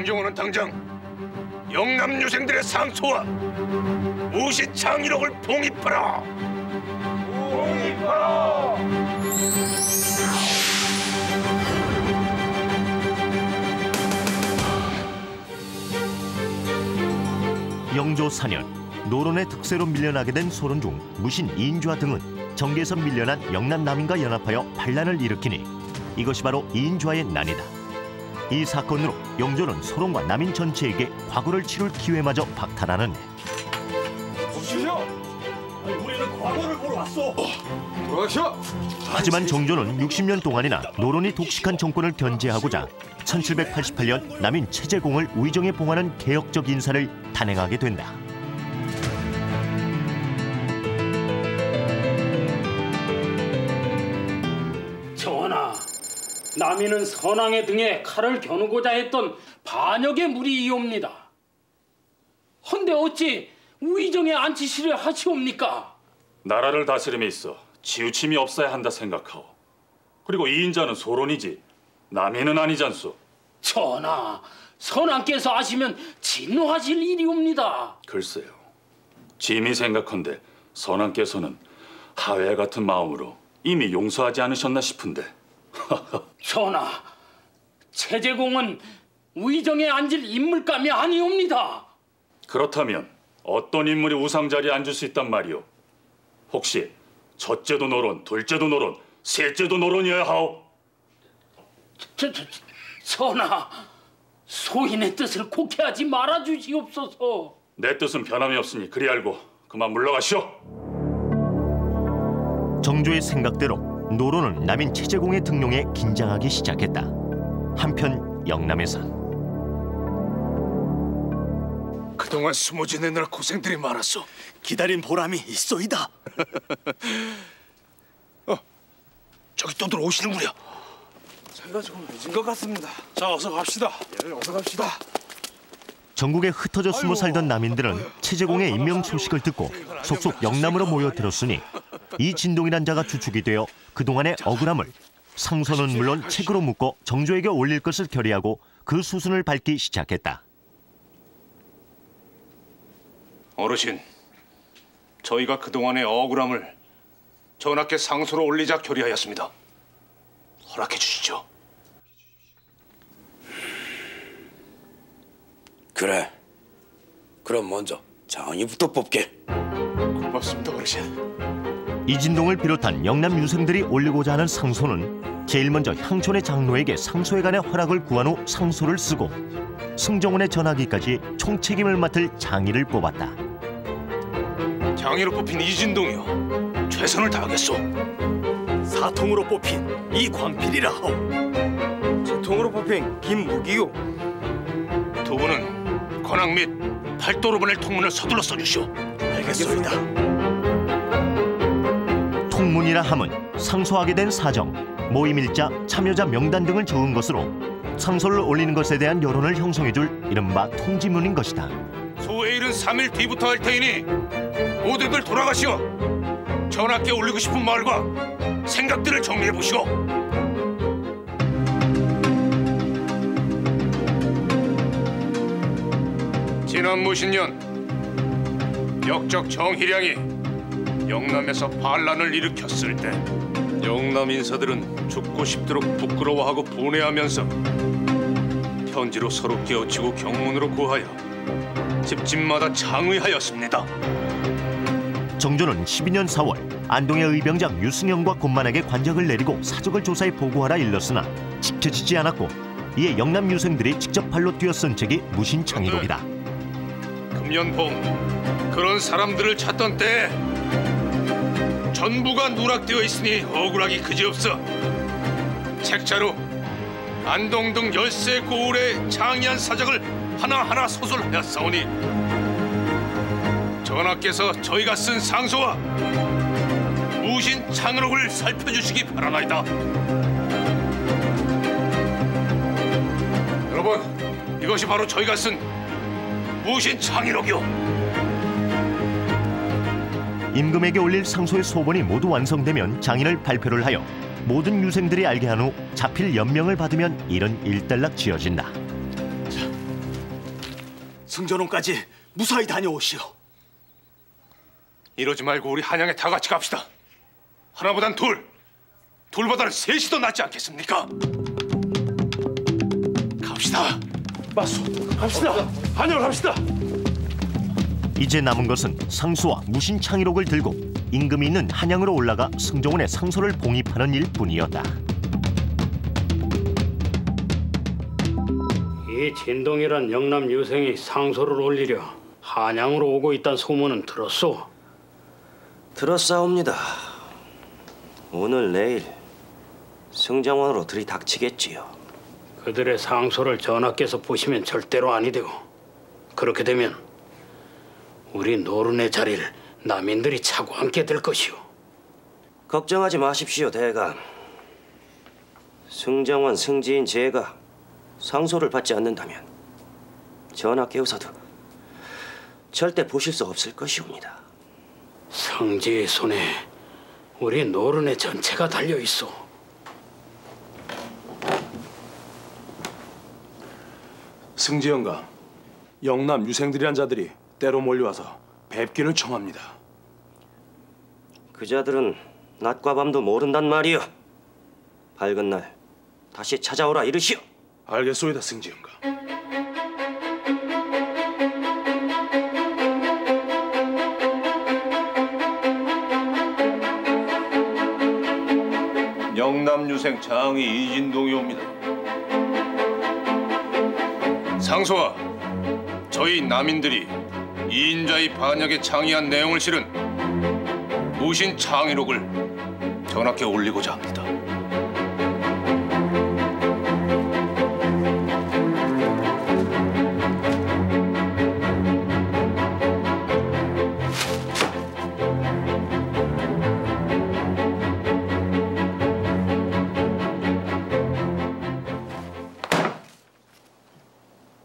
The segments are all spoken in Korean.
김종호는 당장 영남 유생들의 상소와 무시 창의력을 봉입하라. 봉입하라. 영조 4년 노론의 특세로 밀려나게 된 소론 중 무신 이인좌 등은 정계에서 밀려난 영남 남인과 연합하여 반란을 일으키니 이것이 바로 이인좌의 난이다. 이 사건으로 영조는 소론과 남인 전체에게 과거를 치룰 기회마저 박탈하는데. 우리는 과거를 보러 왔어. 돌아가시오. 하지만 정조는 60년 동안이나 노론이 독식한 정권을 견제하고자 1788년 남인 최재공을 우의정에 봉하는 개혁적 인사를 단행하게 된다. 전하, 남인은 선왕의 등에 칼을 겨누고자 했던 반역의 무리이옵니다. 헌데 어찌 우의정에 앉히시려 하시옵니까? 나라를 다스림에 있어 치우침이 없어야 한다 생각하오. 그리고 이인자는 소론이지 남인은 아니잖소. 전하, 선왕께서 아시면 진노하실 일이옵니다. 글쎄요, 짐이 생각한데 선왕께서는 하회 같은 마음으로 이미 용서하지 않으셨나 싶은데. 전하, 최재공은 우의정에 앉을 인물감이 아니옵니다. 그렇다면 어떤 인물이 우상자리에 앉을 수 있단 말이오? 혹시 첫째도 노론, 둘째도 노론, 셋째도 노론이어야 하오? 전하, 소인의 뜻을 곡해하지 말아주시옵소서. 내 뜻은 변함이 없으니 그리 알고 그만 물러가시오. 정조의 생각대로 노론은 남인 최재공의 등용에 긴장하기 시작했다. 한편 영남에선 그동안 숨어 지내느라 고생들이 많았어. 기다린 보람이 있어이다. 저기 또 들어오시는구려. 저희가 조금 늦은 것 같습니다. 자, 어서 갑시다. 예, 어서 갑시다. 전국에 흩어져 숨어 살던 남인들은 최재공의 임명 소식을 듣고 속속 영남으로 모여들었으니 이 진동이란 자가 주축이 되어 그동안의 억울함을 상소는 물론 책으로 묶어 정조에게 올릴 것을 결의하고 그 수순을 밟기 시작했다. 어르신, 저희가 그동안의 억울함을 전하께 상소로 올리자 결의하였습니다. 허락해 주시죠. 그래. 그럼 먼저 장의부터 뽑게. 고맙습니다, 어르신. 이진동을 비롯한 영남 유생들이 올리고자 하는 상소는 제일 먼저 향촌의 장로에게 상소회관의 허락을 구한 후 상소를 쓰고 승정원에 전하기까지 총책임을 맡을 장의를 뽑았다. 장의로 뽑힌 이진동이요, 최선을 다하겠소. 사통으로 뽑힌 이광필이라 하오. 제통으로 뽑힌 김무기요. 두 분은 관악 및 팔도로 보낼 통문을 서둘러 써주시오. 알겠소이다. 통문이라 함은 상소하게 된 사정, 모임일자, 참여자 명단 등을 적은 것으로 상소를 올리는 것에 대한 여론을 형성해줄 이른바 통지문인 것이다. 소회일은 3일 뒤부터 할 테이니 모두들 돌아가시오. 전하께 올리고 싶은 말과 생각들을 정리해 보시오. 지난 무신년 역적 정희량이 영남에서 반란을 일으켰을 때 영남 인사들은 죽고 싶도록 부끄러워하고 분해하면서 편지로 서로 깨우치고 경문으로 구하여 집집마다 장의하였습니다. 정조는 12년 4월 안동의 의병장 유승영과 곤만에게 관적을 내리고 사적을 조사해 보고하라 일렀으나 지켜지지 않았고 이에 영남 유생들이 직접 발로 뛰어쓴 책이 무신창의록이다. 금년봉 그런 사람들을 찾던 때 전부가 누락되어 있으니 억울하기 그지없어 책자로 안동 등 13 고을의 장의한 사적을 하나하나 소설하였사오니 전하께서 저희가 쓴 상소와 무신 창의록을 살펴주시기 바라나이다. 여러분, 이것이 바로 저희가 쓴 무신 창의록이요. 임금에게 올릴 상소의 소본이 모두 완성되면 장인을 발표를 하여 모든 유생들이 알게 한 후 자필 연명을 받으면 일은 일단락 지어진다. 승전원까지 무사히 다녀오시오. 이러지 말고 우리 한양에 다 같이 갑시다. 하나보단 둘, 둘보다는 셋이 더 낫지 않겠습니까? 갑시다. 맞소. 갑시다. 한양을 갑시다. 이제 남은 것은 상수와 무신창의록을 들고 임금이 있는 한양으로 올라가 승정원의 상소를 봉입하는 일뿐이었다. 이 진동이란 영남 유생이 상소를 올리려 한양으로 오고 있다는 소문은 들었소? 들었사옵니다. 오늘 내일 승정원으로 들이닥치겠지요. 그들의 상소를 전하께서 보시면 절대로 아니 되고, 그렇게 되면 우리 노른의 자리를 남인들이 차고 앉게 될 것이오. 걱정하지 마십시오, 대감. 승정원 승지인 제가 상소를 받지 않는다면 전하께서도 절대 보실 수 없을 것이옵니다. 성지의 손에 우리 노른의 전체가 달려 있어. 승지 영감, 영남 유생들이란 자들이 때로 몰려와서 뵙기를 청합니다. 그 자들은 낮과 밤도 모른단 말이오. 밝은 날 다시 찾아오라 이르시오. 알겠소이다, 승지 영감. 영남유생 장이 이진동이 옵니다. 상소와 저희 남인들이 이인자의 반역에 창의한 내용을 실은 무신 창의록을 전하께 올리고자 합니다.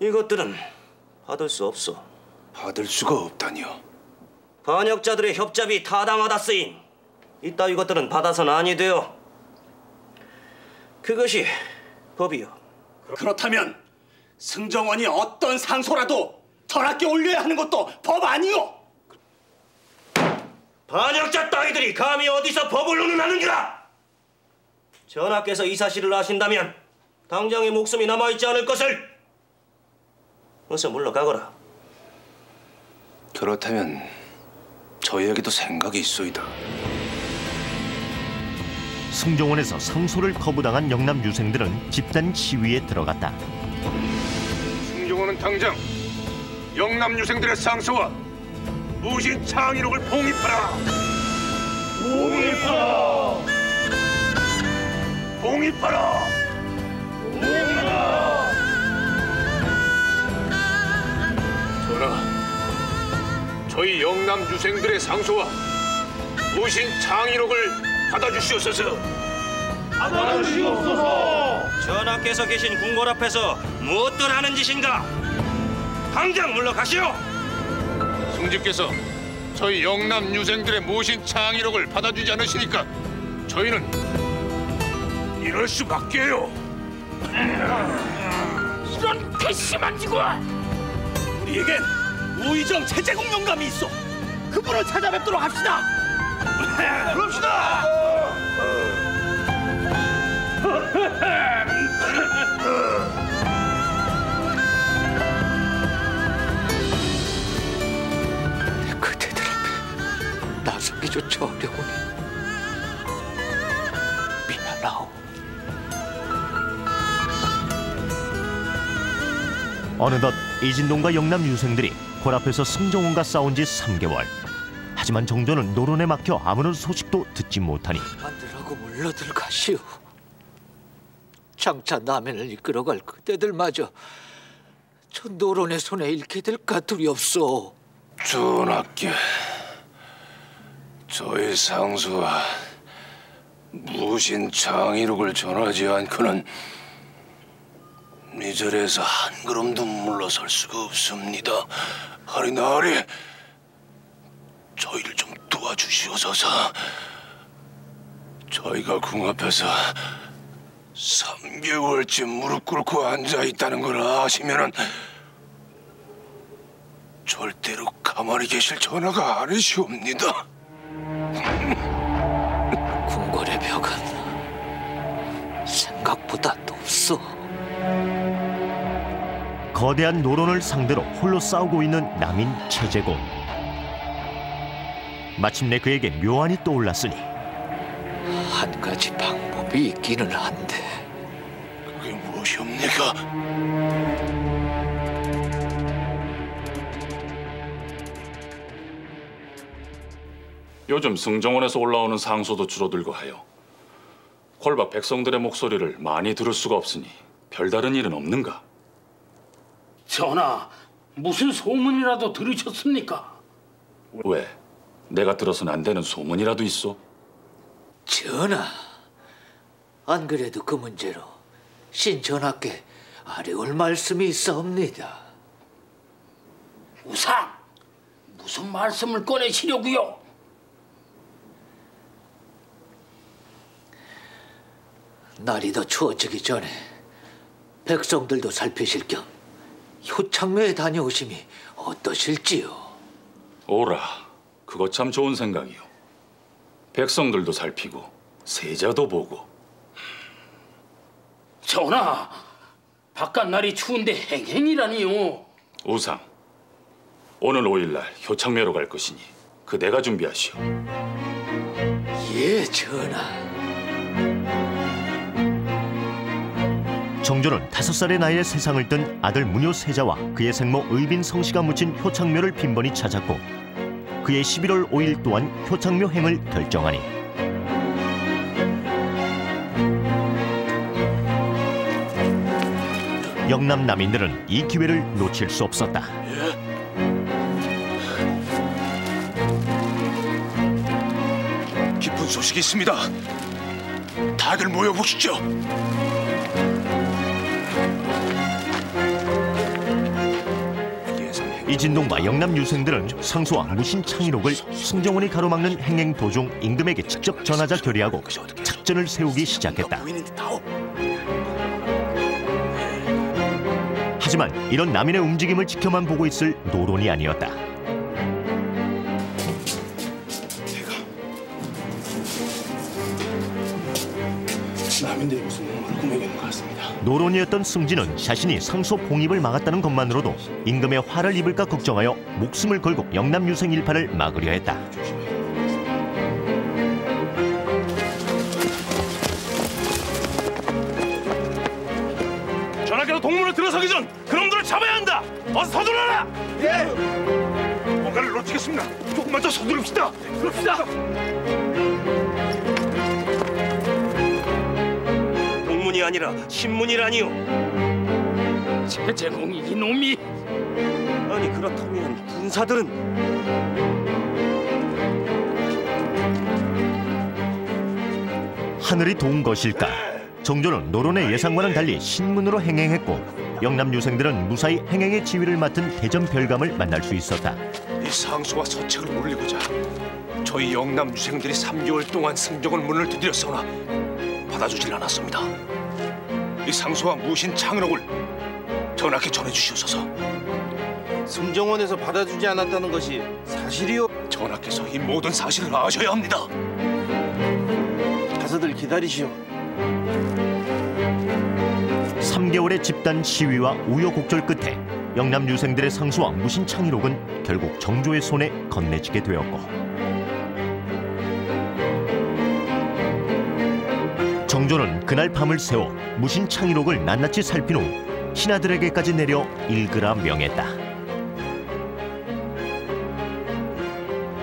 이것들은 받을 수 없소. 받을 수가 없다니요. 반역자들의 협잡이 타당하다 쓰인 이따위 것들은 받아서는 아니 되어. 그것이 법이요. 그렇다면 승정원이 어떤 상소라도 전하께 올려야 하는 것도 법 아니오. 반역자 따위들이 감히 어디서 법을 운운하는지라. 전하께서 이 사실을 아신다면 당장의 목숨이 남아있지 않을 것을. 어서 물러가거라. 그렇다면 저희에게도 생각이 있소이다. 승정원에서 상소를 거부당한 영남 유생들은 집단 시위에 들어갔다. 승정원은 당장 영남 유생들의 상소와 무신 창의록을 봉입하라. 봉입하라. 봉입하라. 봉입하라. 전하, 저희 영남 유생들의 상소와 무신 창의록을 받아주시옵소서. 받아주시옵소서. 전하께서 계신 궁궐 앞에서 무엇들 하는 짓인가? 당장 물러가시오. 승지께서 저희 영남 유생들의 무신 창의록을 받아주지 않으시니까 저희는 이럴 수밖에요. 이런 괘씸한 지구야! 우리에겐 우의정 최재국 영감이 있어. 그분을 찾아뵙도록 합시다. 그럽시다. 그대들 앞에 나서기조차 어려우니 미안하오. 어느덧 이진동과 영남 유생들이 골 앞에서 승정원과 싸운 지 3개월. 하지만 정조는 노론에 막혀 아무런 소식도 듣지 못하니 아들하고 물러들 가시오. 장차 남인을 이끌어갈 그대들마저 저 노론의 손에 잃게 될까 두렵소. 전하께 저희 상수와 무신 창의록을 전하지 않고는 이 자리에서 한 걸음도 물러설 수가 없습니다. 하리나리, 저희를 좀 도와주시옵소서. 저희가 궁 앞에서 3개월째 무릎 꿇고 앉아 있다는 걸 아시면은 절대로 가만히 계실 전하가 아니시옵니다. 궁궐의 벽은 생각보다 높소. 거대한 노론을 상대로 홀로 싸우고 있는 남인 최재공. 마침내 그에게 묘안이 떠올랐으니 한 가지 방법이 있기는 한데. 그게 무엇이옵니까? 요즘 승정원에서 올라오는 상소도 줄어들고 하여 콜박 백성들의 목소리를 많이 들을 수가 없으니 별다른 일은 없는가? 전하, 무슨 소문이라도 들으셨습니까? 왜? 내가 들어서는 안 되는 소문이라도 있어? 전하, 안 그래도 그 문제로 신전하께 아뢰올 말씀이 있사옵니다. 우상, 무슨 말씀을 꺼내시려고요? 날이 더 추워지기 전에 백성들도 살피실 겸 효창묘에 다녀오심이 어떠실지요? 오라, 그거 참 좋은 생각이요. 백성들도 살피고 세자도 보고. 전하, 바깥 날이 추운데 행행이라니요. 우상, 오늘 5일날 효창묘로 갈 것이니 그 내가 준비하시오. 예, 전하. 정조는 5살의 나이에 세상을 뜬 아들 문효세자와 그의 생모 의빈 성씨가 묻힌 효창묘를 빈번히 찾았고 그의 11월 5일 또한 효창묘 행을 결정하니 영남 남인들은 이 기회를 놓칠 수 없었다. 기쁜 소식이 있습니다. 다들 모여보시죠. 이진동과 영남 유생들은 상소와 무신 창의록을 승정원이 가로막는 행행 도중 임금에게 직접 전하자 결의하고 작전을 세우기 시작했다. 하지만 이런 남인의 움직임을 지켜만 보고 있을 노론이 아니었다. 남인들이 무슨 몸을 꾸며내는 것 같습니다. 노론이었던 승진은 자신이 상소 봉입을 막았다는 것만으로도 임금의 화를 입을까 걱정하여 목숨을 걸고 영남 유생 일파를 막으려 했다. 전하께서 동문을 들어서기 전 그놈들을 잡아야 한다. 어서 서둘러라. 예. 뭔가를 놓치겠습니다. 조금만 더 서두릅시다. 그럽시다. 동문이 아니라 신문이라니요. 최재공이 이놈이. 아니 그렇다면 군사들은 하늘이 도운 것일까? 정조는 노론의 예상과는 달리 신문으로 행행했고 영남 유생들은 무사히 행행의 지휘를 맡은 대전 별감을 만날 수 있었다. 이 상소와 서책을 올리고자 저희 영남 유생들이 3개월 동안 승정원 문을 두드렸으나 받아주질 않았습니다. 이 상소와 무신 창의록을 전하께 전해주시옵소서. 승정원에서 받아주지 않았다는 것이 사실이요? 전하께서 이 모든 사실을 아셔야 합니다. 가서들 기다리시오. 3개월의 집단 시위와 우여곡절 끝에 영남 유생들의 상소와 무신 창의록은 결국 정조의 손에 건네지게 되었고 정조는 그날 밤을 새워 무신 창의록을 낱낱이 살핀 후 신하들에게까지 내려 읽으라 명했다.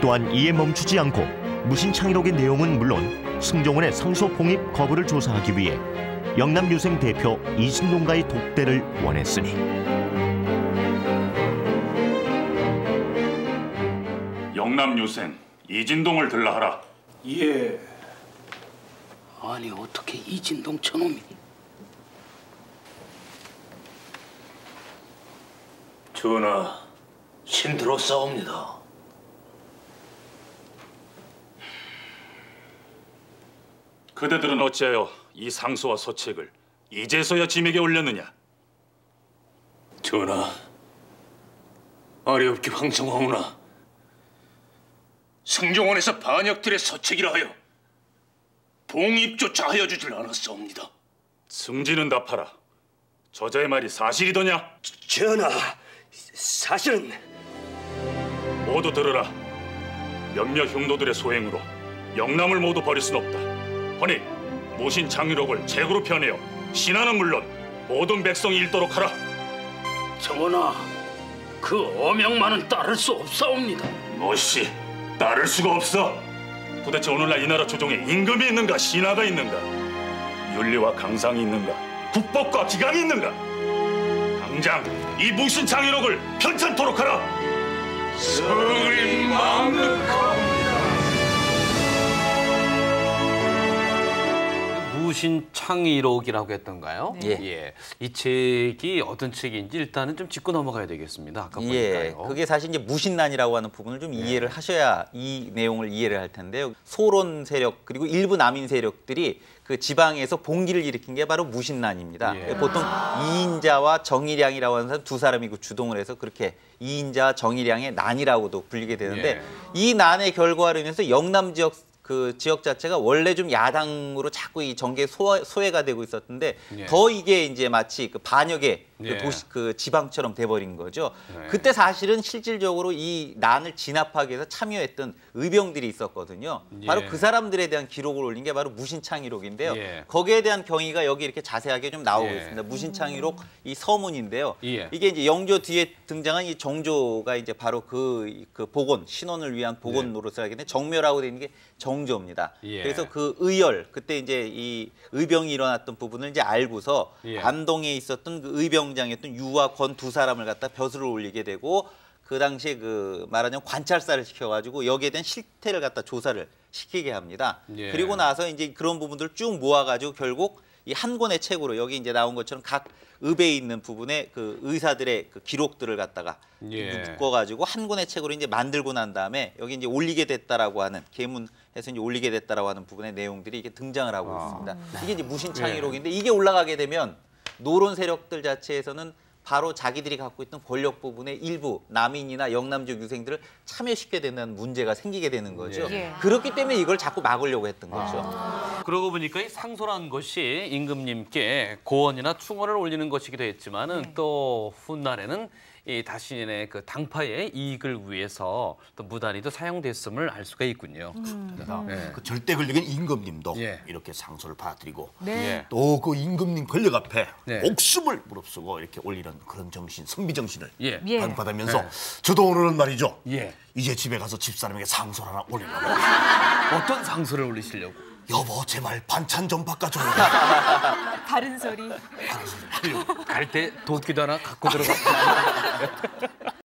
또한 이에 멈추지 않고 무신 창의록의 내용은 물론 승정원의 상소 봉입 거부를 조사하기 위해 영남 유생 대표 이진동과의 독대를 원했으니 영남 유생 이진동을 들라하라. 예. 아니 어떻게 이진동 저놈이? 전하, 신들어 싸웁니다. 그대들은 어찌하여 이 상소와 서책을 이제서야 짐에게 올렸느냐? 전하, 아뢰옵기 황성하오나 승정원에서 반역들의 서책이라 하여 봉입조차 하여 주질 않았사옵니다. 승진은 답하라. 저자의 말이 사실이더냐? 전하, 사실은 모두 들으라. 몇몇 흉노들의 소행으로 영남을 모두 버릴 순 없다. 허니 무신 장유록을 제구로 펴내어 신하는 물론 모든 백성이 읽도록 하라. 전하, 그 어명만은 따를 수 없사옵니다. 무시, 따를 수가 없어. 도대체 오늘날 이 나라 조정에 임금이 있는가 신하가 있는가? 윤리와 강상이 있는가? 국법과 기강이 있는가? 당장 이 무신 장유록을 편찬토록 하라. 성을 망극하옵니다. 무신창의록이라고 했던가요? 예. 이 책이 어떤 책인지 일단은 좀 짚고 넘어가야 되겠습니다. 아까 보니까요. 그게 사실 이제 무신난이라고 하는 부분을 좀 이해를 하셔야 이 내용을 이해를 할 텐데요. 소론 세력 그리고 일부 남인 세력들이 그 지방에서 봉기를 일으킨 게 바로 무신난입니다. 보통 이인자와 정일양이라고 하는 사람 두 사람이 그 주동을 해서 그렇게 이인자와 정일양의 난이라고도 불리게 되는데 이 난의 결과로 인해서 영남 지역 그 지역 자체가 원래 좀 야당으로 자꾸 이 정계 소외가 되고 있었는데 더 이게 이제 마치 그 반역의 그 도시 그 지방처럼 돼버린 거죠. 그때 사실은 실질적으로 이 난을 진압하기 위해서 참여했던 의병들이 있었거든요. 바로 그 사람들에 대한 기록을 올린 게 바로 무신창의록인데요. 거기에 대한 경위가 여기 이렇게 자세하게 좀 나오고 있습니다. 무신창의록 이 서문인데요. 이게 이제 영조 뒤에 등장한 이 정조가 이제 바로 그 복원 신원을 위한 복원 노릇을 하게 된 정묘라고 되어 있는 게 정조입니다. 그래서 그 의열 그때 이제 이 의병이 일어났던 부분을 이제 알고서 안동에 있었던 그 의병장이었던 유와 권 두 사람을 갖다 벼슬을 올리게 되고 그 당시에 그 말하자면 관찰사를 시켜가지고 여기에 대한 실태를 갖다 조사를 시키게 합니다. 그리고 나서 이제 그런 부분들을 쭉 모아가지고 결국 이 한 권의 책으로 여기 이제 나온 것처럼 각 읍에 있는 부분에 그 의사들의 그 기록들을 갖다가 묶어가지고 한 권의 책으로 이제 만들고 난 다음에 여기 이제 올리게 됐다라고 하는 계문해서 이제 올리게 됐다라고 하는 부분의 내용들이 이게 등장을 하고 있습니다. 이게 이제 무신창의록인데 이게 올라가게 되면 노론 세력들 자체에서는 바로 자기들이 갖고 있던 권력 부분의 일부 남인이나 영남 지역 유생들을 참여시켜야 된다는 문제가 생기게 되는 거죠. 그렇기 때문에 이걸 자꾸 막으려고 했던 거죠. 그러고 보니까 이 상소라는 것이 임금님께 고언이나 충언을 올리는 것이기도 했지만은 또 훗날에는 이 자신의 그 당파의 이익을 위해서 또 무단히도 사용됐음을 알 수가 있군요. 그래서 그 절대 권력인 임금님도 이렇게 상소를 받아들이고 또 그 임금님 권력 앞에 목숨을 무릅쓰고 이렇게 올리는 그런 정신, 선비 정신을 받으면서 저도 오늘은 말이죠. 이제 집에 가서 집사람에게 상소를 하나 올리려고. 어떤 상소를 올리시려고? 여보 제발 반찬 좀 바꿔줘요. 다른 소리. 갈 때 도끼도 하나 갖고 들어가.